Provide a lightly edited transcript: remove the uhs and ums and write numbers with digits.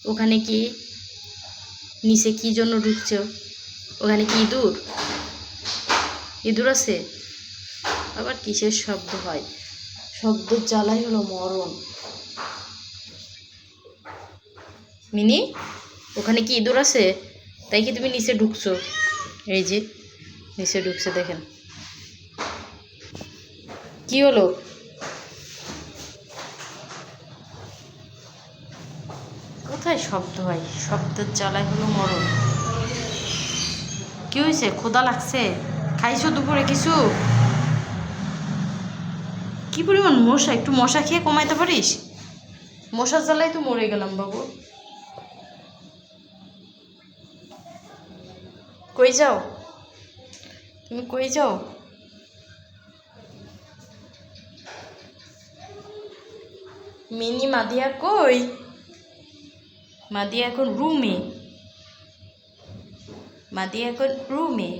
ওখানে কি নিচে কি জন্য ঢুকছো? ওখানে কি ইঁদুর? ইঁদুর আছে? আবার কিসের শব্দ হয়? শব্দের জ্বালাই হলো মরণ। মিনি, ওখানে কি ইঁদুর আছে? তাই কি তুমি নিচে ঢুকছো? এই যে নিচে ঢুকছে, দেখেন। কি হলো? কোথায় শব্দ হয়? শব্দের জ্বালাই হলো মরণ। কি হয়েছে? ক্ষুধা লাগছে? খাইছো দুপুরে কিছু? কি পরিমাণ মশা! একটু মশা খেয়ে কমাইতে পারিস? মশার জ্বালাই তো মরে গেলাম বাবু। কই যাও? তুমি কই যাও? মিনি, মাদিয়া কই? মাদিয়া এখন রুমে। মাদিয়া এখন রুমে।